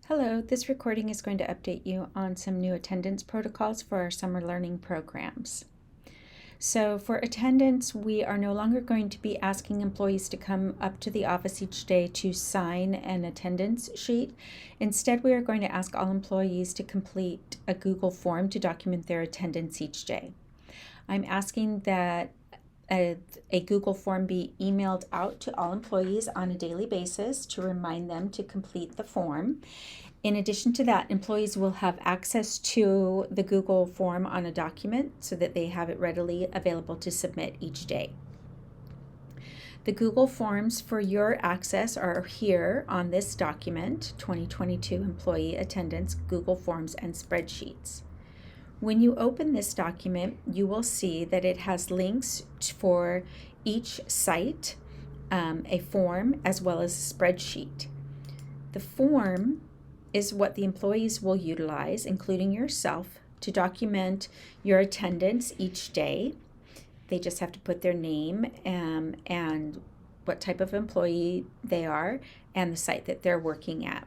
Hello, this recording is going to update you on some new attendance protocols for our summer learning programs. So for attendance, we are no longer going to be asking employees to come up to the office each day to sign an attendance sheet. Instead, we are going to ask all employees to complete a Google form to document their attendance each day. I'm asking that a Google form be emailed out to all employees on a daily basis to remind them to complete the form. In addition to that, employees will have access to the Google form on a document so that they have it readily available to submit each day. The Google Forms for your access are here on this document, 2022 Employee Attendance Google Forms and Spreadsheets. When you open this document, you will see that it has links for each site, a form, as well as a spreadsheet. The form is what the employees will utilize, including yourself, to document your attendance each day. They just have to put their name and what type of employee they are and the site that they're working at.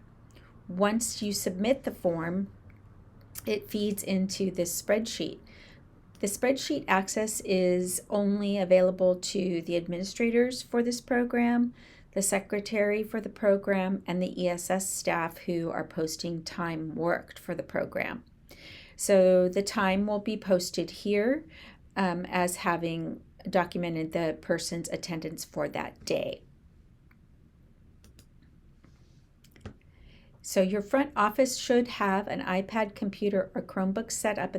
Once you submit the form, it feeds into this spreadsheet. The spreadsheet access is only available to the administrators for this program, the secretary for the program, and the ESS staff who are posting time worked for the program. So the time will be posted here as having documented the person's attendance for that day. So your front office should have an iPad, computer, or Chromebook set up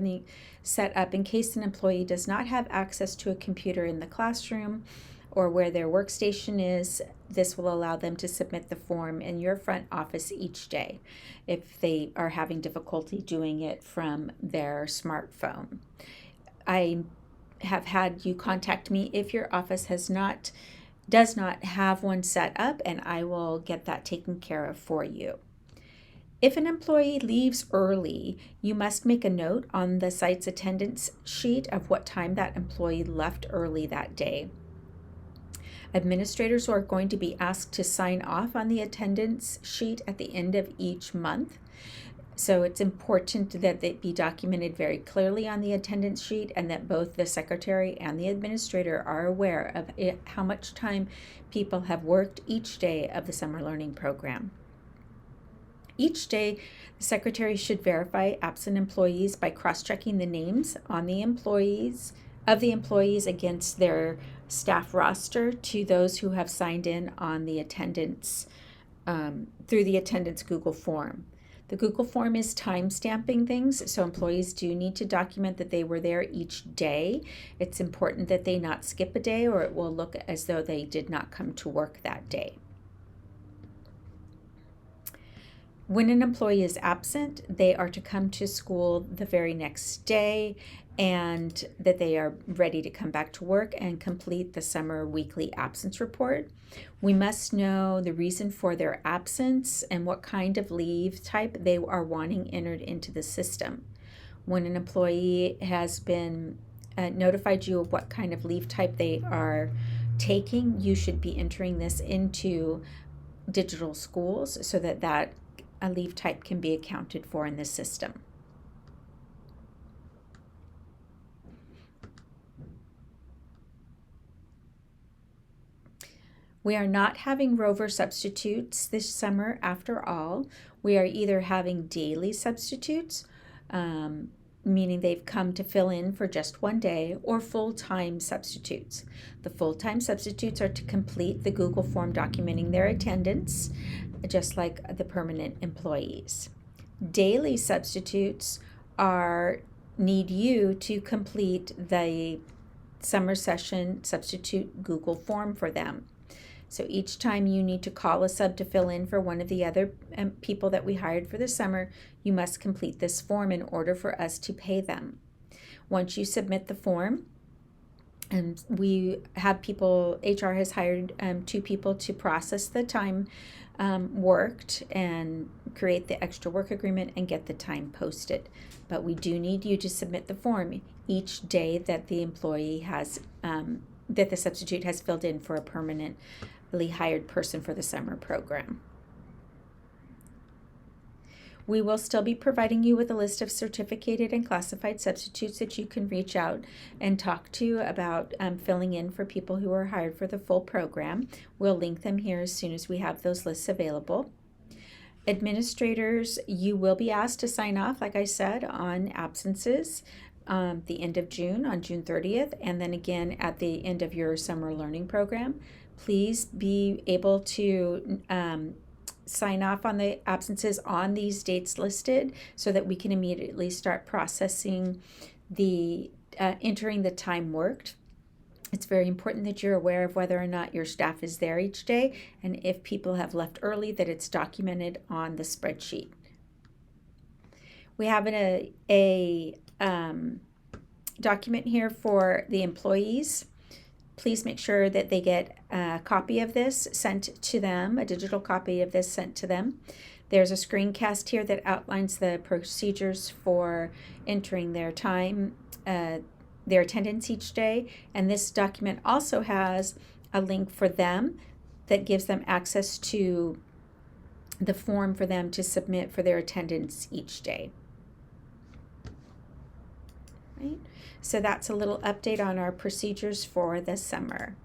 in case an employee does not have access to a computer in the classroom or where their workstation is. This will allow them to submit the form in your front office each day if they are having difficulty doing it from their smartphone. I have had you contact me if your office does not have one set up, and I will get that taken care of for you. If an employee leaves early, you must make a note on the site's attendance sheet of what time that employee left early that day. Administrators are going to be asked to sign off on the attendance sheet at the end of each month. So it's important that it be documented very clearly on the attendance sheet and that both the secretary and the administrator are aware of how much time people have worked each day of the summer learning program. Each day, the secretary should verify absent employees by cross-checking the names on the employees against their staff roster to those who have signed in on the attendance through the attendance Google form. The Google form is time stamping things, so employees do need to document that they were there each day. It's important that they not skip a day, or it will look as though they did not come to work that day. When an employee is absent, they are to come to school the very next day and that they are ready to come back to work and complete the summer weekly absence report. We must know the reason for their absence and what kind of leave type they are wanting entered into the system. When an employee has been notified you of what kind of leave type they are taking, you should be entering this into Digital Schools so that a leave type can be accounted for in the system. We are not having rover substitutes this summer after all. We are either having daily substitutes, meaning they've come to fill in for just one day, or full-time substitutes. The full-time substitutes are to complete the Google form documenting their attendance, just like the permanent employees. Daily substitutes need you to complete the summer session substitute Google form for them. So each time you need to call a sub to fill in for one of the other people that we hired for the summer, you must complete this form in order for us to pay them. Once you submit the form, and we have HR has hired 2 people to process the time worked and create the extra work agreement and get the time posted. But we do need you to submit the form each day that the employee has, that the substitute has filled in for a permanently hired person for the summer program. We will still be providing you with a list of certificated and classified substitutes that you can reach out and talk to about filling in for people who are hired for the full program. We'll link them here as soon as we have those lists available. Administrators, you will be asked to sign off, like I said, on absences the end of June, on June 30th, and then again at the end of your summer learning program. Please be able to sign off on the absences on these dates listed so that we can immediately start processing the entering the time worked. It's very important that you're aware of whether or not your staff is there each day, and if people have left early, that it's documented on the spreadsheet. We have a document here for the employees. Please make sure that they get a copy of this sent to them, a digital copy of this sent to them. There's a screencast here that outlines the procedures for entering their time, their attendance each day, and this document also has a link for them that gives them access to the form for them to submit for their attendance each day. Right? So that's a little update on our procedures for this summer.